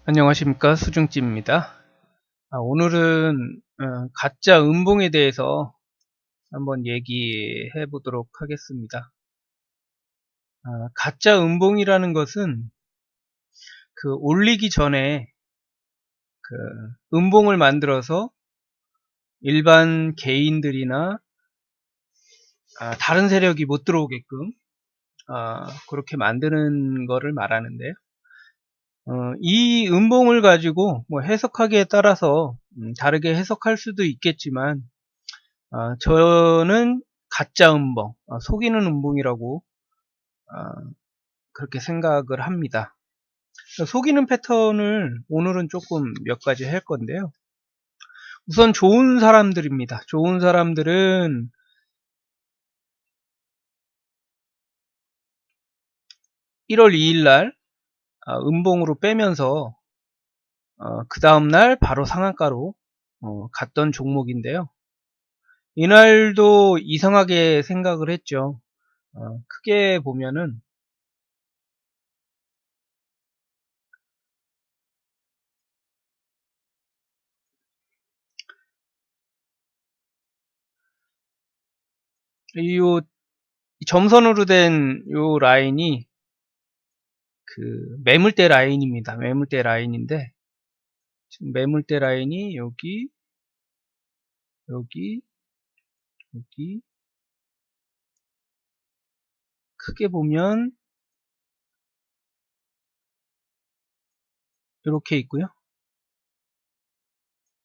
안녕하십니까, 수중집입니다. 오늘은 가짜 음봉에 대해서 한번 얘기해 보도록 하겠습니다. 가짜 음봉이라는 것은 그 올리기 전에 그 음봉을 만들어서 일반 개인들이나 다른 세력이 못 들어오게끔 그렇게 만드는 거를 말하는데요. 이 음봉을 가지고 뭐 해석하기에 따라서 다르게 해석할 수도 있겠지만, 저는 가짜 음봉, 속이는 음봉이라고 그렇게 생각을 합니다. 속이는 패턴을 오늘은 조금 몇 가지 할 건데요. 우선 좋은 사람들입니다. 좋은 사람들은 1월 2일 날 음봉으로 빼면서 그 다음날 바로 상한가로 갔던 종목인데요. 이날도 이상하게 생각을 했죠. 크게 보면은 이 점선으로 된 요 라인이 그 매물대 라인입니다. 매물대 라인인데, 지금 매물대 라인이 여기, 여기, 여기, 크게 보면 이렇게 있고요.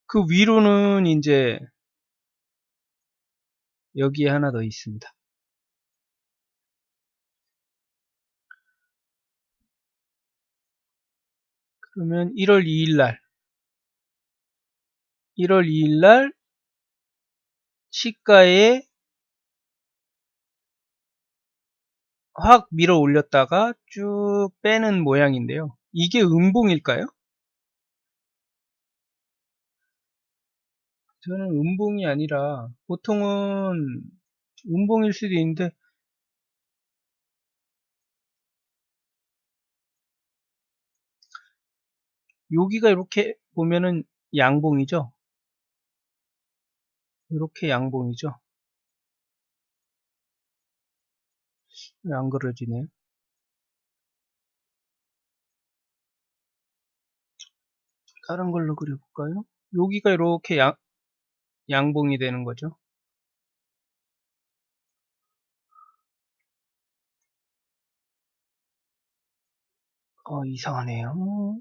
그 위로는 이제 여기에 하나 더 있습니다. 그러면 1월 2일 날, 1월 2일 날 시가에 확 밀어 올렸다가 쭉 빼는 모양인데요. 이게 음봉일까요? 저는 음봉이 아니라, 보통은 음봉일 수도 있는데, 여기가 이렇게 보면은 양봉이죠. 이렇게 양봉이죠. 왜 안 그려지네요. 다른 걸로 그려볼까요? 여기가 이렇게 양봉이 되는 거죠. 이상하네요.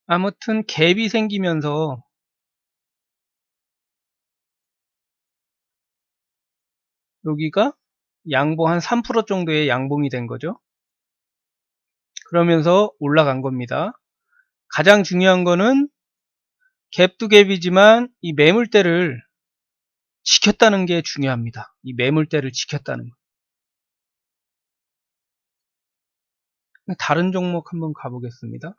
아무튼 갭이 생기면서 여기가 양봉 한 3% 정도의 양봉이 된 거죠. 그러면서 올라간 겁니다. 가장 중요한 거는 갭도 갭이지만 이 매물대를 지켰다는 게 중요합니다. 이 매물대를 지켰다는 거. 다른 종목 한번 가보겠습니다.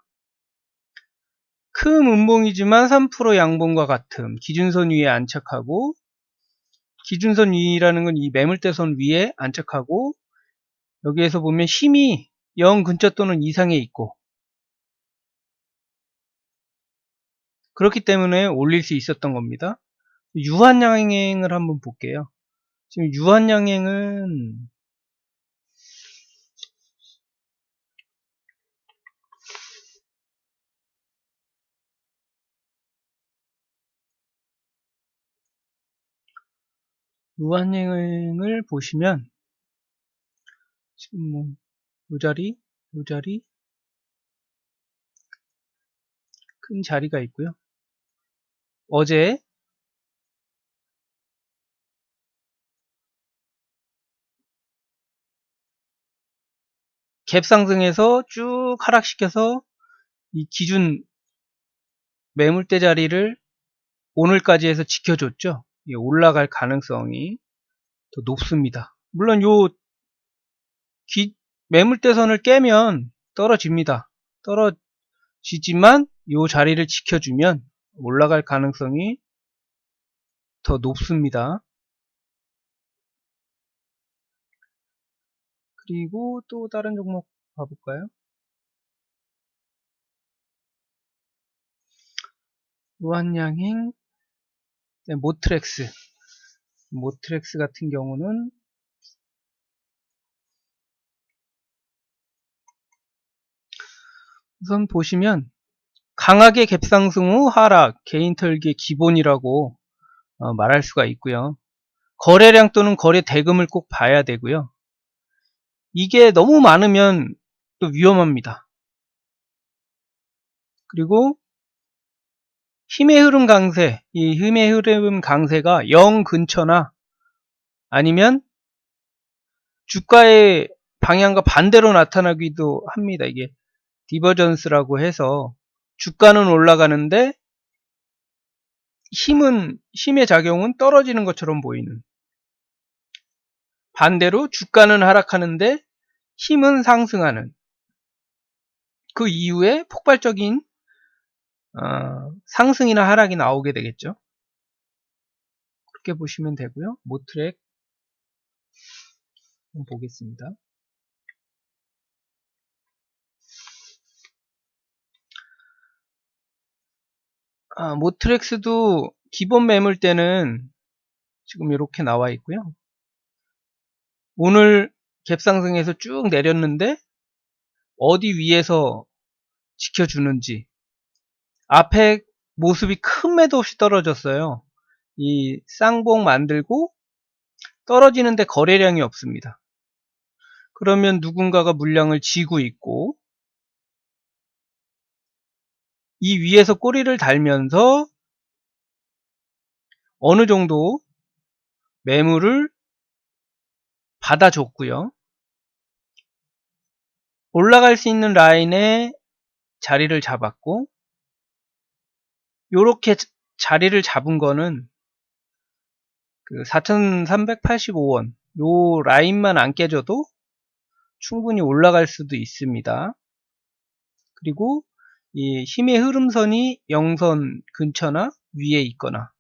큰 음봉이지만 3% 양봉과 같음, 기준선 위에 안착하고, 기준선 위라는 건 이 매물대선 위에 안착하고, 여기에서 보면 힘이 0 근처 또는 이상에 있고, 그렇기 때문에 올릴 수 있었던 겁니다. 유한양행을 한번 볼게요. 지금 유한양행을 보시면 지금 뭐 요 자리, 요 자리, 큰 자리가 있고요. 어제 갭 상승해서 쭉 하락시켜서 이 기준 매물대 자리를 오늘까지 해서 지켜줬죠. 올라갈 가능성이 더 높습니다. 물론 요 매물대선을 깨면 떨어집니다. 떨어지지만 요 자리를 지켜주면 올라갈 가능성이 더 높습니다. 그리고 또 다른 종목 봐볼까요? 무한양행, 모트렉스. 모트렉스 같은 경우는 우선 보시면 강하게 갭상승 후 하락, 개인 털기 기본이라고 말할 수가 있고요. 거래량 또는 거래 대금을 꼭 봐야 되고요. 이게 너무 많으면 또 위험합니다. 그리고 힘의 흐름 강세, 이 힘의 흐름 강세가 0 근처나 아니면 주가의 방향과 반대로 나타나기도 합니다. 이게 디버전스라고 해서 주가는 올라가는데 힘의 작용은 떨어지는 것처럼 보이는, 반대로 주가는 하락하는데 힘은 상승하는, 그 이후에 폭발적인 상승이나 하락이 나오게 되겠죠. 그렇게 보시면 되고요. 모트렉 한번 보겠습니다. 모트렉스도 기본 매물대는 지금 이렇게 나와 있고요. 오늘 갭상승해서 쭉 내렸는데 어디 위에서 지켜주는지, 앞에 모습이 큰 매도 없이 떨어졌어요. 이 쌍봉 만들고 떨어지는데 거래량이 없습니다. 그러면 누군가가 물량을 쥐고 있고 이 위에서 꼬리를 달면서 어느 정도 매물을 받아줬고요. 올라갈 수 있는 라인에 자리를 잡았고, 요렇게 자리를 잡은 거는 그 4,385원 요 라인만 안 깨져도 충분히 올라갈 수도 있습니다. 그리고 이 힘의 흐름선이 0선 근처나 위에 있거나,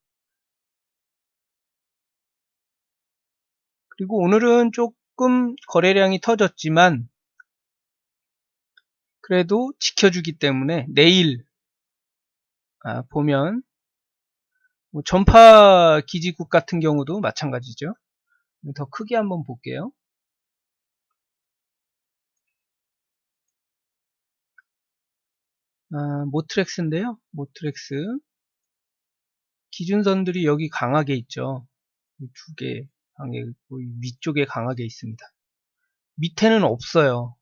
그리고 오늘은 조금 거래량이 터졌지만 그래도 지켜주기 때문에 내일 보면 뭐 전파 기지국 같은 경우도 마찬가지죠. 더 크게 한번 볼게요. 모트렉스인데요. 모트렉스 기준선들이 여기 강하게 있죠. 이 두 개 강하게 있고 위쪽에 강하게 있습니다. 밑에는 없어요.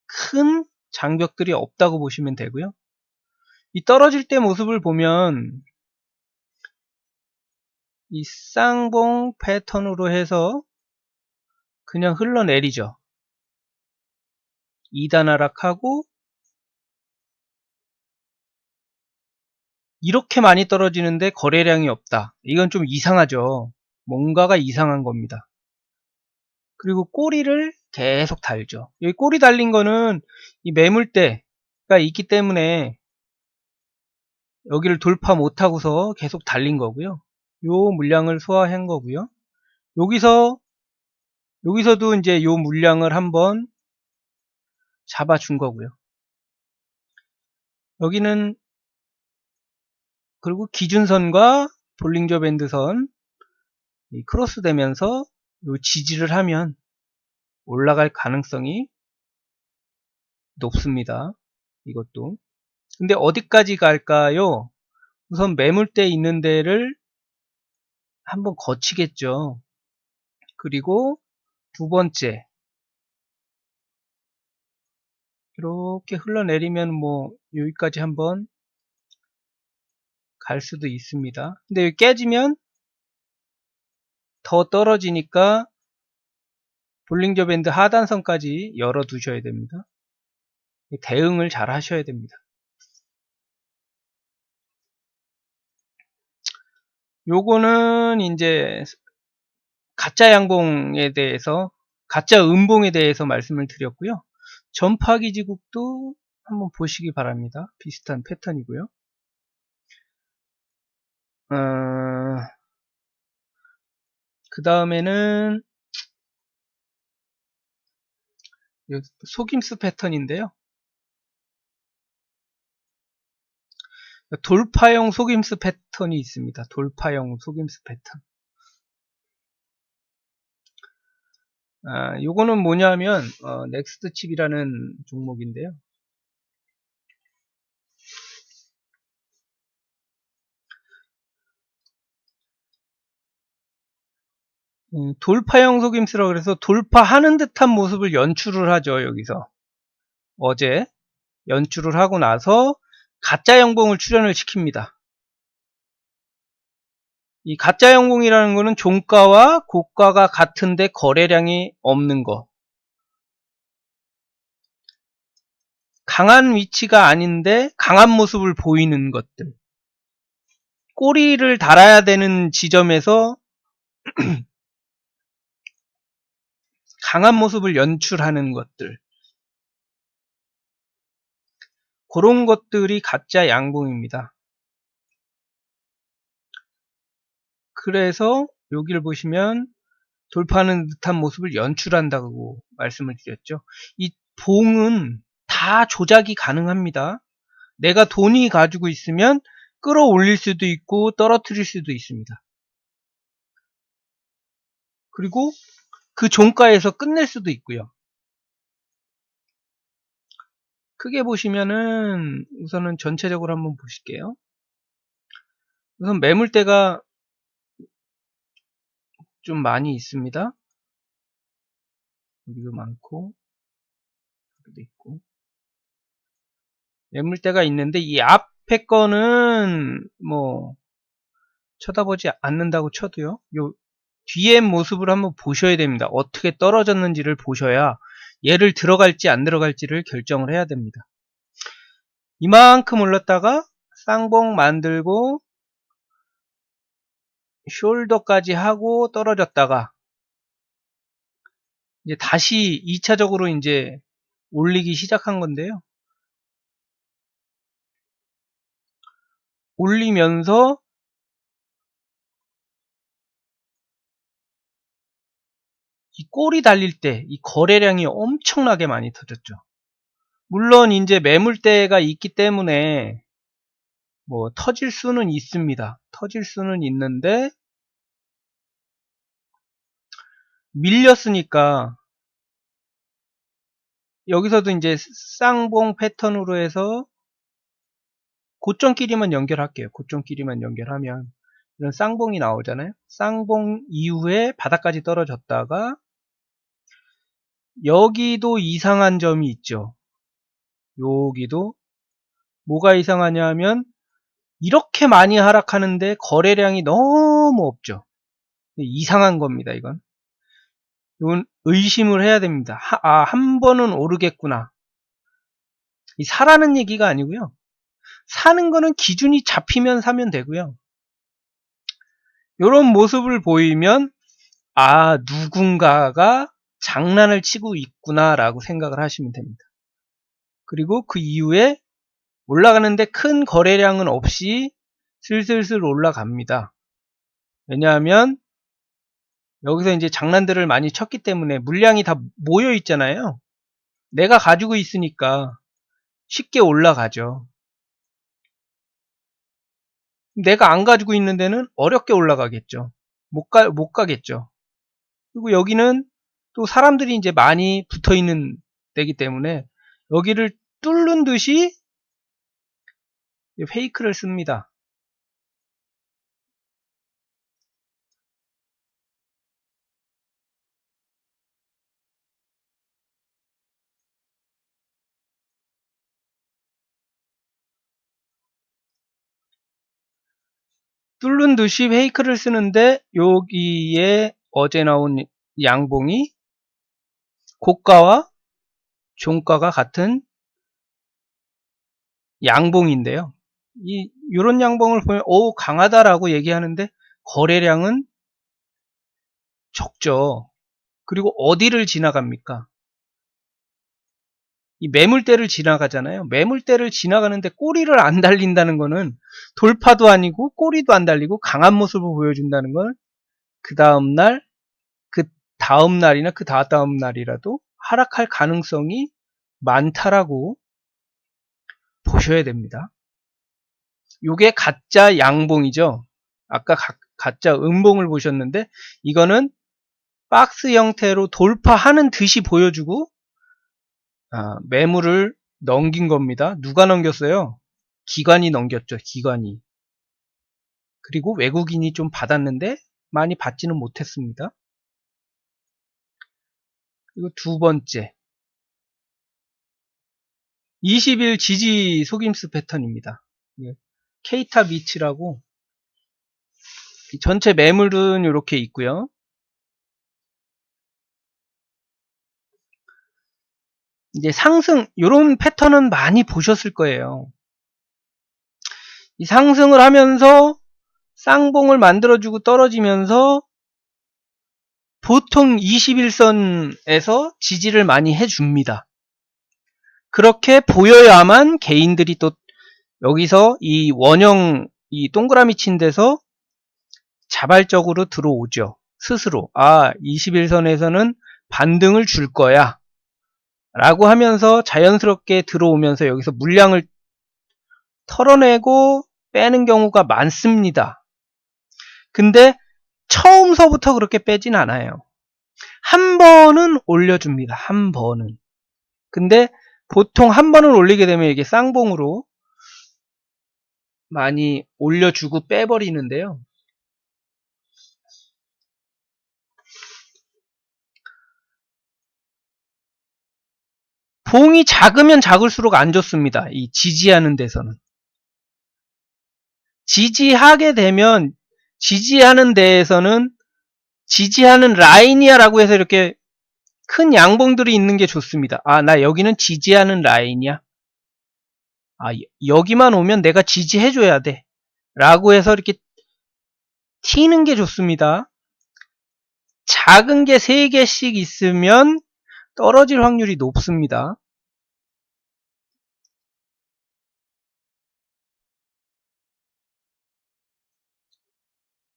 큰 장벽들이 없다고 보시면 되고요. 이 떨어질 때 모습을 보면 이 쌍봉 패턴으로 해서 그냥 흘러내리죠. 2단 하락하고 이렇게 많이 떨어지는데 거래량이 없다. 이건 좀 이상하죠. 뭔가가 이상한 겁니다. 그리고 꼬리를 계속 달죠. 여기 꼬리 달린 거는 이 매물대가 있기 때문에 여기를 돌파 못하고서 계속 달린 거고요. 요 물량을 소화한 거고요. 여기서도 이제 요 물량을 한번 잡아준 거고요. 여기는 그리고 기준선과 볼링저 밴드선 크로스 되면서 요 지지를 하면 올라갈 가능성이 높습니다. 이것도. 근데 어디까지 갈까요? 우선 매물대 있는 데를 한번 거치겠죠. 그리고 두 번째, 이렇게 흘러내리면 뭐 여기까지 한번 갈 수도 있습니다. 근데 여기 깨지면 더 떨어지니까 볼링저 밴드 하단선까지 열어 두셔야 됩니다. 대응을 잘 하셔야 됩니다. 요거는 이제 가짜 양봉에 대해서, 가짜 음봉에 대해서 말씀을 드렸고요. 전파기지국도 한번 보시기 바랍니다. 비슷한 패턴이고요. 그 다음에는 속임수 패턴인데요. 돌파형 속임수 패턴이 있습니다. 돌파형 속임수 패턴. 요거는 뭐냐면 넥스트 칩이라는 종목인데요. 돌파형 속임수라고 그래서 돌파하는 듯한 모습을 연출을 하죠. 여기서 어제 연출을 하고 나서 가짜 연봉을 출현을 시킵니다. 이 가짜 연봉이라는 거는 종가와 고가가 같은데 거래량이 없는 거, 강한 위치가 아닌데 강한 모습을 보이는 것들, 꼬리를 달아야 되는 지점에서 강한 모습을 연출하는 것들, 그런 것들이 가짜 양봉입니다. 그래서 여기를 보시면 돌파하는 듯한 모습을 연출한다고 말씀을 드렸죠. 이 봉은 다 조작이 가능합니다. 내가 돈이 가지고 있으면 끌어올릴 수도 있고 떨어뜨릴 수도 있습니다. 그리고 그 종가에서 끝낼 수도 있고요. 크게 보시면은 우선은 전체적으로 한번 보실게요. 우선 매물대가 좀 많이 있습니다. 여기도 많고 여기도 있고 매물대가 있는데 이 앞에 거는 뭐 쳐다보지 않는다고 쳐도요. 요 뒤에 모습을 한번 보셔야 됩니다. 어떻게 떨어졌는지를 보셔야 얘를 들어갈지 안 들어갈지를 결정을 해야 됩니다. 이만큼 올랐다가 쌍봉 만들고 숄더까지 하고 떨어졌다가 이제 다시 2차적으로 이제 올리기 시작한 건데요. 올리면서 이 꼬리 달릴 때 이 거래량이 엄청나게 많이 터졌죠. 물론 이제 매물대가 있기 때문에 뭐 터질 수는 있습니다. 터질 수는 있는데 밀렸으니까 여기서도 이제 쌍봉 패턴으로 해서 고점끼리만 연결할게요. 고점끼리만 연결하면 이런 쌍봉이 나오잖아요. 쌍봉 이후에 바닥까지 떨어졌다가 여기도 이상한 점이 있죠. 여기도 뭐가 이상하냐면 이렇게 많이 하락하는데 거래량이 너무 없죠. 이상한 겁니다. 이건 의심을 해야 됩니다. 한 번은 오르겠구나. 이 사라는 얘기가 아니고요. 사는 거는 기준이 잡히면 사면 되고요. 이런 모습을 보이면 누군가가 장난을 치고 있구나 라고 생각을 하시면 됩니다. 그리고 그 이후에 올라가는데 큰 거래량은 없이 슬슬슬 올라갑니다. 왜냐하면 여기서 이제 장난들을 많이 쳤기 때문에 물량이 다 모여 있잖아요. 내가 가지고 있으니까 쉽게 올라가죠. 내가 안 가지고 있는 데는 어렵게 올라가겠죠. 못 가겠죠. 그리고 여기는 또 사람들이 이제 많이 붙어 있는 데기 때문에 여기를 뚫는 듯이 페이크를 씁니다. 뚫는 듯이 페이크를 쓰는데 여기에 어제 나온 양봉이 고가와 종가가 같은 양봉인데요. 이런 양봉을 보면 강하다라고 얘기하는데 거래량은 적죠. 그리고 어디를 지나갑니까? 이 매물대를 지나가잖아요. 매물대를 지나가는데 꼬리를 안 달린다는 거는 돌파도 아니고 꼬리도 안 달리고 강한 모습을 보여준다는 건 그 다음날, 그 다음날이나 그 다다음 날이라도 하락할 가능성이 많다라고 보셔야 됩니다. 요게 가짜 양봉이죠. 아까 가짜 음봉을 보셨는데 이거는 박스 형태로 돌파하는 듯이 보여주고 매물을 넘긴 겁니다. 누가 넘겼어요? 기관이 넘겼죠. 기관이. 그리고 외국인이 좀 받았는데 많이 받지는 못했습니다. 그리고 두 번째 20일 지지 속임수 패턴입니다. 케이타 미치라고 전체 매물은 이렇게 있고요. 이제 상승 이런 패턴은 많이 보셨을 거예요. 이 상승을 하면서 쌍봉을 만들어주고 떨어지면서 보통 21선에서 지지를 많이 해줍니다. 그렇게 보여야만 개인들이 또 여기서 이 원형 이 동그라미 친 데서 자발적으로 들어오죠. 스스로 21선에서는 반등을 줄 거야 라고 하면서 자연스럽게 들어오면서 여기서 물량을 털어내고 빼는 경우가 많습니다. 근데 처음서부터 그렇게 빼진 않아요. 한 번은 올려줍니다. 한 번은. 근데 보통 한 번을 올리게 되면 이게 쌍봉으로 많이 올려주고 빼버리는데요. 봉이 작으면 작을수록 안 좋습니다. 이 지지하는 데서는. 지지하게 되면 지지하는 데에서는 지지하는 라인이야 라고 해서 이렇게 큰 양봉들이 있는 게 좋습니다. 나 여기는 지지하는 라인이야. 여기만 오면 내가 지지해줘야 돼. 라고 해서 이렇게 튀는 게 좋습니다. 작은 게 3개씩 있으면 떨어질 확률이 높습니다.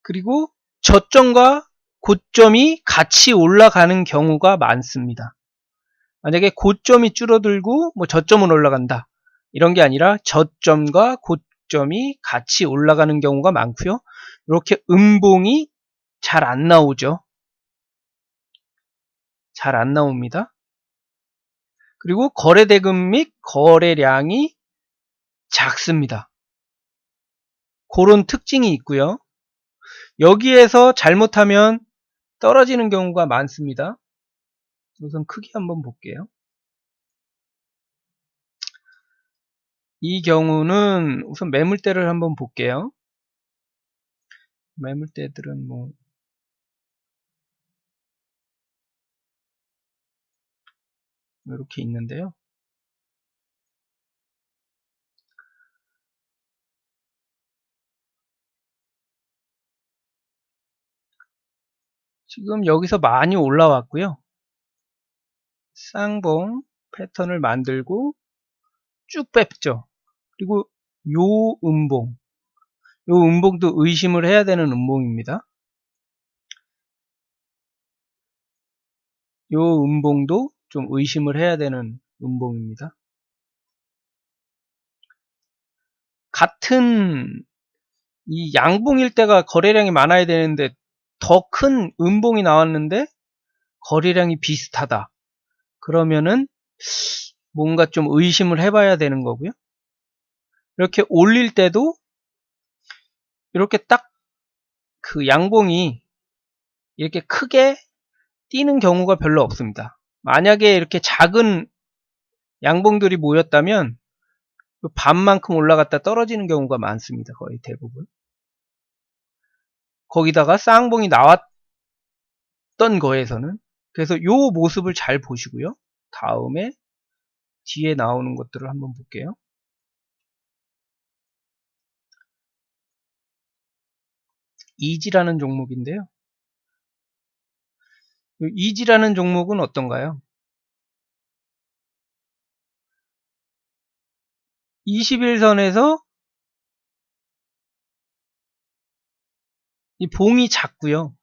그리고 저점과 고점이 같이 올라가는 경우가 많습니다. 만약에 고점이 줄어들고 저점은 올라간다. 이런 게 아니라 저점과 고점이 같이 올라가는 경우가 많고요. 이렇게 음봉이 잘 안 나오죠. 잘 안 나옵니다. 그리고 거래대금 및 거래량이 작습니다. 그런 특징이 있고요. 여기에서 잘못하면 떨어지는 경우가 많습니다. 우선 크기 한번 볼게요. 이 경우는 우선 매물대를 한번 볼게요. 매물대들은 이렇게 있는데요. 지금 여기서 많이 올라왔고요. 쌍봉 패턴을 만들고 쭉 뺐죠. 그리고 요 음봉도 의심을 해야 되는 음봉입니다. 요 음봉도 좀 의심을 해야 되는 음봉입니다. 같은 이 양봉일 때가 거래량이 많아야 되는데 더 큰 음봉이 나왔는데 거래량이 비슷하다. 그러면은 뭔가 좀 의심을 해봐야 되는 거고요. 이렇게 올릴 때도 이렇게 딱 그 양봉이 이렇게 크게 뛰는 경우가 별로 없습니다. 만약에 이렇게 작은 양봉들이 모였다면 반만큼 올라갔다 떨어지는 경우가 많습니다. 거의 대부분. 거기다가 쌍봉이 나왔던 거에서는. 그래서 요 모습을 잘 보시고요. 다음에 뒤에 나오는 것들을 한번 볼게요. 이지라는 종목인데요. 이지라는 종목은 어떤가요? 21선에서 이 봉이 작고요.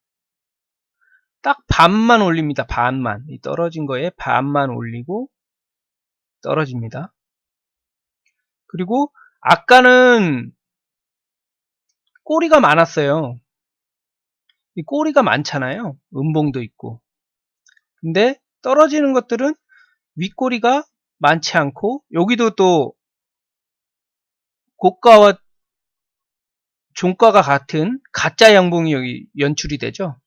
딱 반만 올립니다. 반만. 이 떨어진 거에 반만 올리고 떨어집니다. 그리고 아까는 꼬리가 많았어요. 이 꼬리가 많잖아요. 음봉도 있고. 근데 떨어지는 것들은 윗꼬리가 많지 않고, 여기도 또 고가와 종가가 같은 가짜 양봉이 여기 연출이 되죠.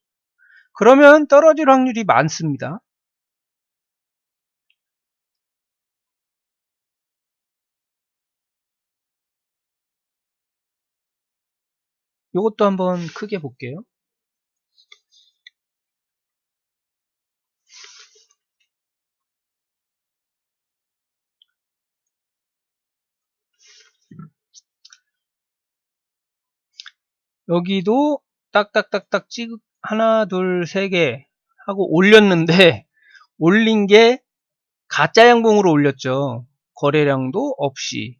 그러면 떨어질 확률이 많습니다. 이것도 한번 크게 볼게요. 여기도 딱딱딱딱 하나, 둘, 세 개 하고 올렸는데, 올린 게 가짜 양봉으로 올렸죠. 거래량도 없이.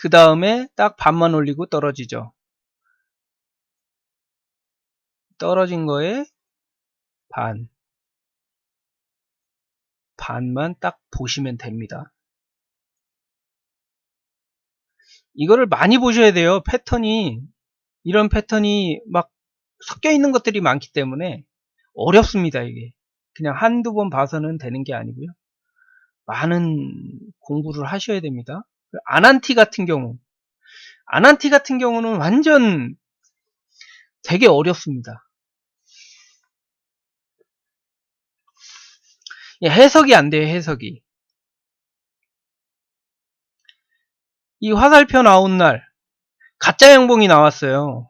그 다음에 딱 반만 올리고 떨어지죠. 떨어진 거에 반만 딱 보시면 됩니다. 이거를 많이 보셔야 돼요. 이런 패턴이 막 섞여 있는 것들이 많기 때문에 어렵습니다, 이게. 그냥 한두 번 봐서는 되는 게 아니고요. 많은 공부를 하셔야 됩니다. 아난티 같은 경우는 완전 되게 어렵습니다. 해석이 안 돼요, 해석이. 이 화살표 나온 날 가짜 양봉이 나왔어요.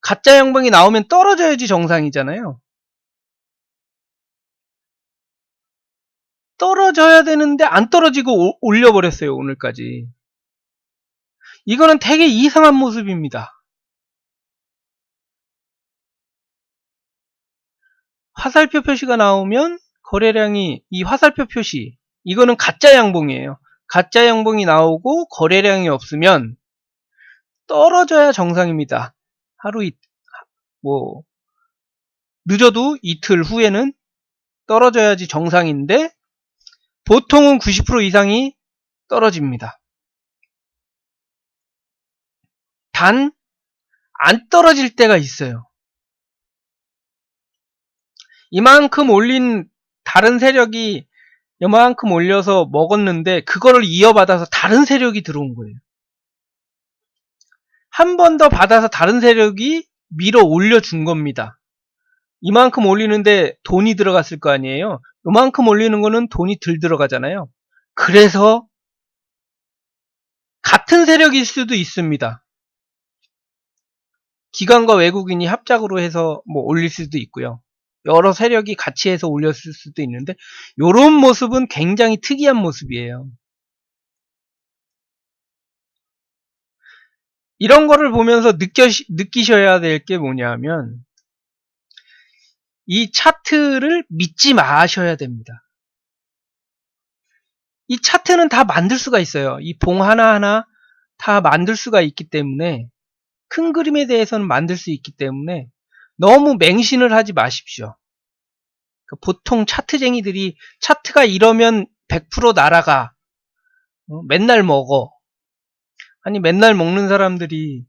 가짜 양봉이 나오면 떨어져야지 정상이잖아요. 떨어져야 되는데 안 떨어지고 올려버렸어요, 오늘까지. 이거는 되게 이상한 모습입니다. 화살표 표시가 나오면 거래량이, 이 화살표 표시, 이거는 가짜 양봉이에요. 가짜 양봉이 나오고 거래량이 없으면 떨어져야 정상입니다. 뭐 늦어도 이틀 후에는 떨어져야지 정상인데 보통은 90% 이상이 떨어집니다. 단 안 떨어질 때가 있어요. 이만큼 올린 다른 세력이 이만큼 올려서 먹었는데 그거를 이어받아서 다른 세력이 들어온 거예요. 한 번 더 받아서 다른 세력이 밀어 올려준 겁니다. 이만큼 올리는데 돈이 들어갔을 거 아니에요. 이만큼 올리는 거는 돈이 덜 들어가잖아요. 그래서 같은 세력일 수도 있습니다. 기관과 외국인이 합작으로 해서 뭐 올릴 수도 있고요. 여러 세력이 같이 해서 올렸을 수도 있는데 이런 모습은 굉장히 특이한 모습이에요. 이런 거를 보면서 느끼셔야 될 게 뭐냐면 이 차트를 믿지 마셔야 됩니다. 이 차트는 다 만들 수가 있어요. 이 봉 하나하나 다 만들 수가 있기 때문에, 큰 그림에 대해서는 만들 수 있기 때문에 너무 맹신을 하지 마십시오. 보통 차트쟁이들이 차트가 이러면 100% 날아가, 맨날 먹어. 아니 맨날 먹는 사람들이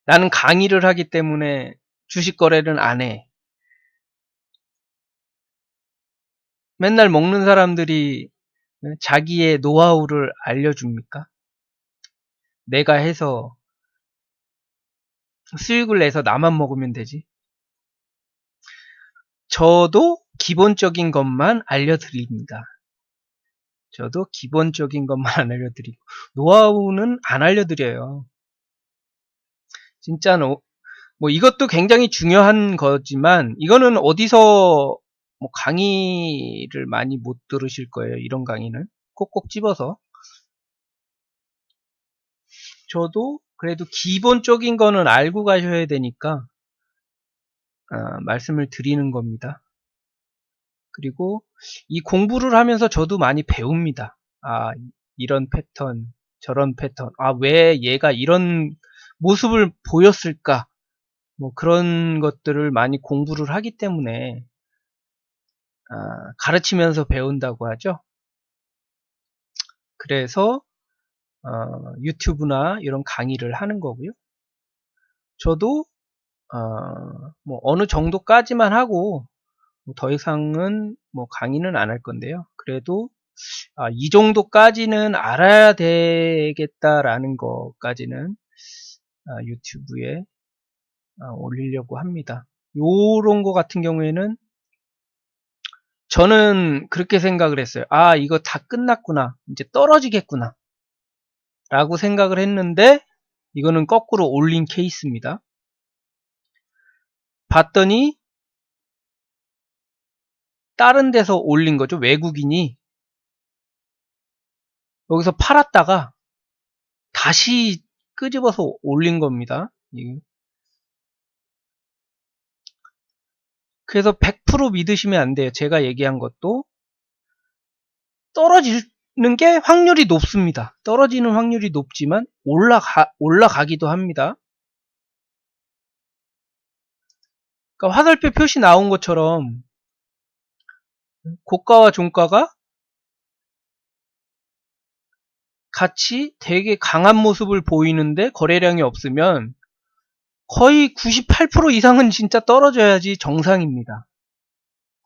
나는 강의를 하기 때문에 주식 거래는 안 해. 맨날 먹는 사람들이 자기의 노하우를 알려줍니까? 내가 해서 수익을 내서 나만 먹으면 되지. 저도 기본적인 것만 알려드립니다. 저도 기본적인 것만 알려드리고 노하우는 안 알려드려요. 진짜 뭐 이것도 굉장히 중요한 거지만 이거는 어디서 뭐 강의를 많이 못 들으실 거예요. 이런 강의는 꼭꼭 집어서. 저도 그래도 기본적인 거는 알고 가셔야 되니까 말씀을 드리는 겁니다. 그리고 이 공부를 하면서 저도 많이 배웁니다. 이런 패턴, 저런 패턴, 왜 얘가 이런 모습을 보였을까? 뭐 그런 것들을 많이 공부를 하기 때문에 가르치면서 배운다고 하죠. 그래서 유튜브나 이런 강의를 하는 거고요. 저도 뭐 어느 정도까지만 하고 더 이상은 뭐 강의는 안 할 건데요. 그래도 이 정도까지는 알아야 되겠다라는 것까지는 유튜브에 올리려고 합니다. 요런 거 같은 경우에는 저는 그렇게 생각을 했어요. 이거 다 끝났구나. 이제 떨어지겠구나. 라고 생각을 했는데 이거는 거꾸로 올린 케이스입니다. 봤더니 다른 데서 올린 거죠. 외국인이 여기서 팔았다가 다시 끄집어서 올린 겁니다. 그래서 100% 믿으시면 안 돼요. 제가 얘기한 것도 떨어지는 게 확률이 높습니다. 떨어지는 확률이 높지만 올라가기도 합니다. 그러니까 화살표 표시 나온 것처럼 고가와 종가가 같이 되게 강한 모습을 보이는데 거래량이 없으면 거의 98% 이상은 진짜 떨어져야지 정상입니다.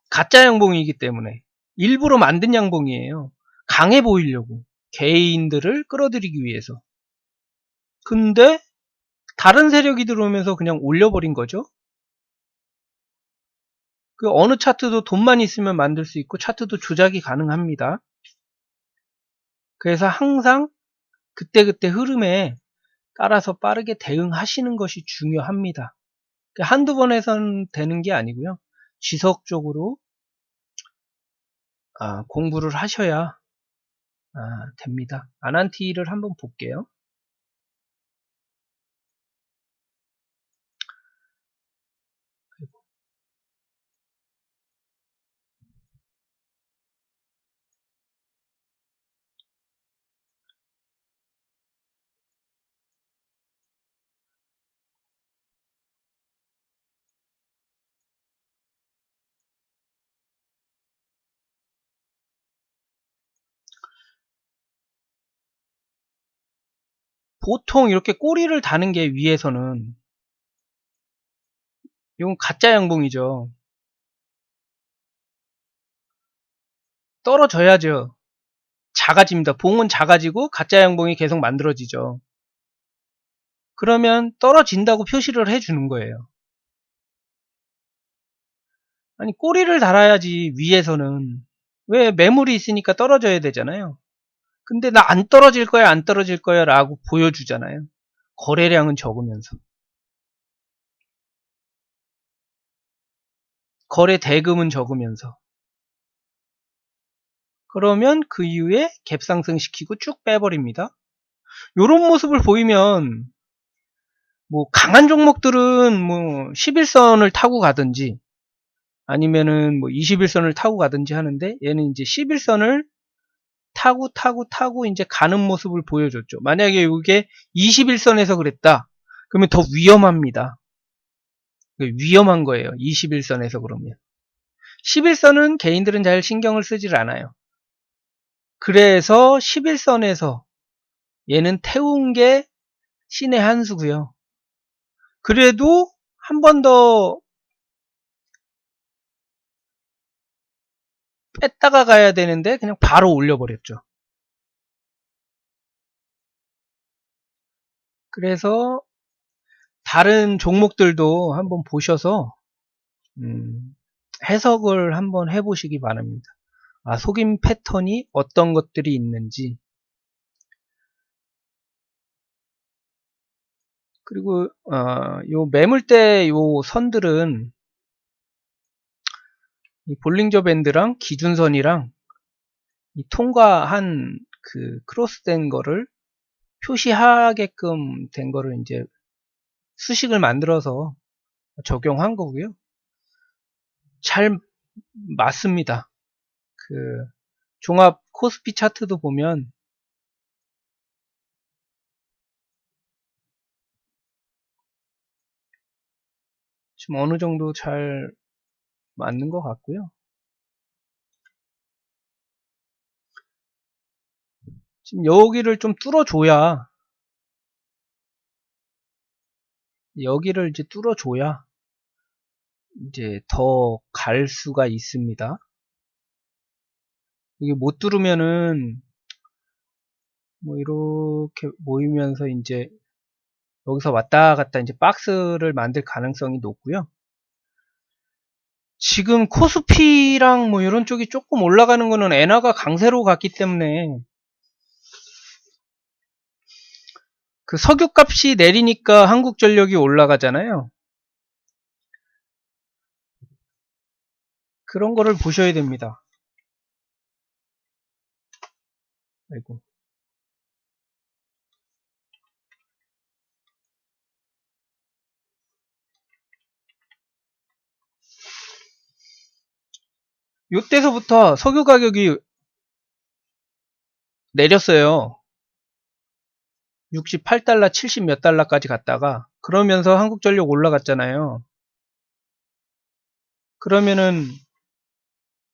가짜 양봉이기 때문에 일부러 만든 양봉이에요. 강해 보이려고 개인들을 끌어들이기 위해서. 근데 다른 세력이 들어오면서 그냥 올려버린 거죠. 그 어느 차트도 돈만 있으면 만들 수 있고 차트도 조작이 가능합니다. 그래서 항상 그때그때 흐름에 따라서 빠르게 대응하시는 것이 중요합니다. 한두 번 해선 되는 게 아니고요. 지속적으로 공부를 하셔야 됩니다. 아난티를 한번 볼게요. 보통 이렇게 꼬리를 다는 게 위에서는 이건 가짜 양봉이죠. 떨어져야죠. 작아집니다. 봉은 작아지고 가짜 양봉이 계속 만들어지죠. 그러면 떨어진다고 표시를 해주는 거예요. 아니 꼬리를 달아야지. 위에서는 왜 매물이 있으니까 떨어져야 되잖아요. 근데 나 안 떨어질 거야 안 떨어질 거야 라고 보여주잖아요. 거래량은 적으면서 거래 대금은 적으면서 그러면 그 이후에 갭 상승시키고 쭉 빼버립니다. 요런 모습을 보이면 뭐 강한 종목들은 뭐 11선을 타고 가든지 아니면은 뭐 21선을 타고 가든지 하는데 얘는 이제 11선을 타고 이제 가는 모습을 보여줬죠. 만약에 이게 21선에서 그랬다. 그러면 더 위험합니다. 위험한 거예요. 21선에서 그러면. 11선은 개인들은 잘 신경을 쓰질 않아요. 그래서 11선에서 얘는 태운 게 신의 한 수고요. 그래도 한 번 더 뺐다가 가야 되는데 그냥 바로 올려버렸죠. 그래서 다른 종목들도 한번 보셔서 해석을 한번 해보시기 바랍니다. 속임 패턴이 어떤 것들이 있는지. 그리고 요 매물대 요 선들은 이 볼링저 밴드랑 기준선이랑 이 통과한 그 크로스된 거를 표시하게끔 된 거를 이제 수식을 만들어서 적용한 거고요. 잘 맞습니다. 그 종합 코스피 차트도 보면 지금 어느 정도 잘 맞는 것 같고요. 지금 여기를 좀 뚫어줘야, 여기를 이제 뚫어줘야 이제 더 갈 수가 있습니다. 이게 못 뚫으면은 뭐 이렇게 모이면서 이제 여기서 왔다 갔다 이제 박스를 만들 가능성이 높고요. 지금 코스피랑 뭐 이런 쪽이 조금 올라가는 거는 엔화가 강세로 갔기 때문에 그 석유값이 내리니까 한국전력이 올라가잖아요. 그런 거를 보셔야 됩니다. 아이고. 요때서부터 석유 가격이 내렸어요. 68달러, 70 몇 달러까지 갔다가 그러면서 한국전력 올라갔잖아요. 그러면은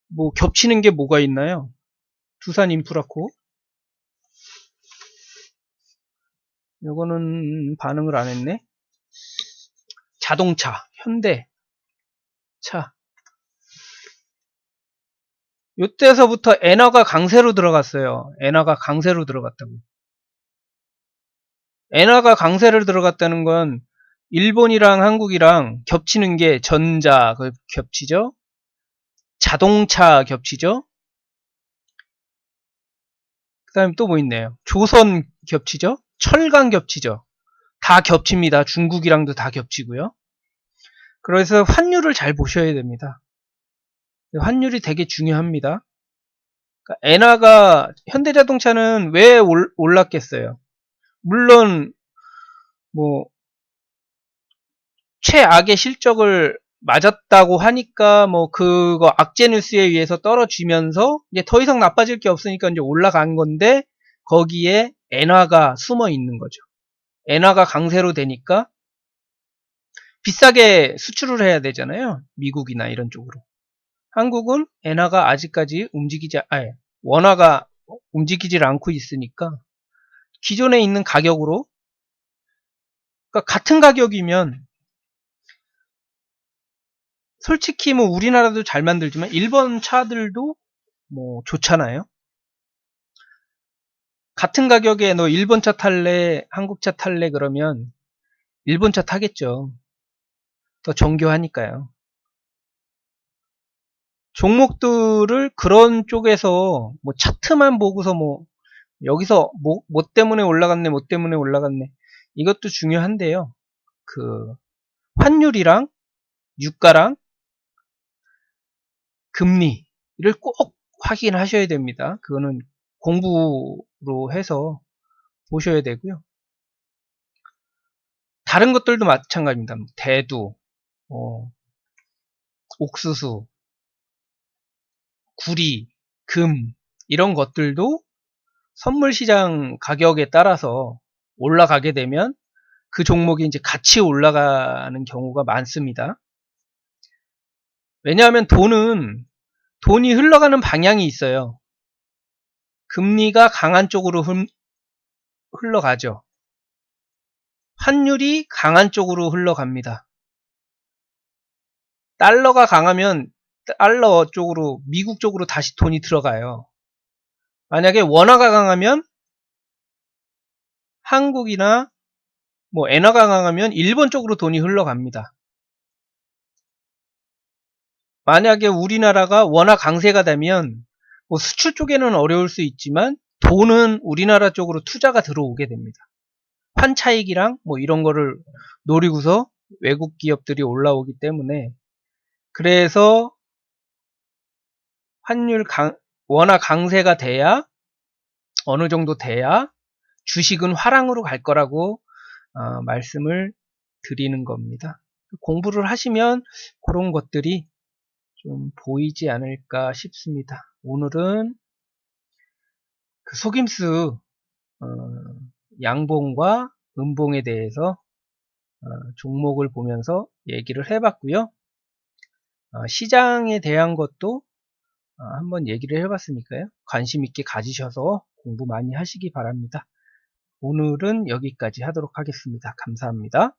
뭐 겹치는 게 뭐가 있나요? 두산인프라코. 요거는 반응을 안 했네. 자동차, 현대차. 요때서부터 엔화가 강세로 들어갔어요. 엔화가 강세로 들어갔다고. 엔화가 강세를 들어갔다는 건 일본이랑 한국이랑 겹치는 게 전자 겹치죠. 자동차 겹치죠. 그 다음에 또 뭐 있네요. 조선 겹치죠. 철강 겹치죠. 다 겹칩니다. 중국이랑도 다 겹치고요. 그래서 환율을 잘 보셔야 됩니다. 환율이 되게 중요합니다. 그러니까 엔화가 현대자동차는 왜 올랐겠어요? 물론 뭐 최악의 실적을 맞았다고 하니까 뭐 그거 악재 뉴스에 의해서 떨어지면서 이제 더 이상 나빠질 게 없으니까 이제 올라간 건데 거기에 엔화가 숨어 있는 거죠. 엔화가 강세로 되니까 비싸게 수출을 해야 되잖아요. 미국이나 이런 쪽으로. 한국은 엔화가 아직까지 원화가 움직이질 않고 있으니까 기존에 있는 가격으로, 그러니까 같은 가격이면 솔직히 뭐 우리나라도 잘 만들지만 일본 차들도 뭐 좋잖아요. 같은 가격에 너 일본 차 탈래, 한국 차 탈래 그러면 일본 차 타겠죠. 더 정교하니까요. 종목들을 그런 쪽에서 뭐 차트만 보고서 뭐 여기서 뭐 때문에 올라갔네, 뭐 때문에 올라갔네. 이것도 중요한데요. 그 환율이랑 유가랑 금리를 꼭 확인하셔야 됩니다. 그거는 공부로 해서 보셔야 되고요. 다른 것들도 마찬가지입니다. 대두, 옥수수, 구리, 금 이런 것들도 선물 시장 가격에 따라서 올라가게 되면 그 종목이 이제 같이 올라가는 경우가 많습니다. 왜냐하면 돈이 흘러가는 방향이 있어요. 금리가 강한 쪽으로 흘러가죠. 환율이 강한 쪽으로 흘러갑니다. 달러가 강하면 달러 쪽으로, 미국 쪽으로 다시 돈이 들어가요. 만약에 원화가 강하면 한국이나 뭐 엔화가 강하면 일본 쪽으로 돈이 흘러갑니다. 만약에 우리나라가 원화 강세가 되면 뭐 수출 쪽에는 어려울 수 있지만 돈은 우리나라 쪽으로 투자가 들어오게 됩니다. 환차익이랑 뭐 이런 거를 노리고서 외국 기업들이 올라오기 때문에, 그래서 원화 강세가 돼야, 어느 정도 돼야 주식은 화랑으로 갈 거라고 말씀을 드리는 겁니다. 공부를 하시면 그런 것들이 좀 보이지 않을까 싶습니다. 오늘은 그 속임수 양봉과 음봉에 대해서 종목을 보면서 얘기를 해봤고요. 시장에 대한 것도 한번 얘기를 해봤으니까요. 관심 있게 가지셔서 공부 많이 하시기 바랍니다. 오늘은 여기까지 하도록 하겠습니다. 감사합니다.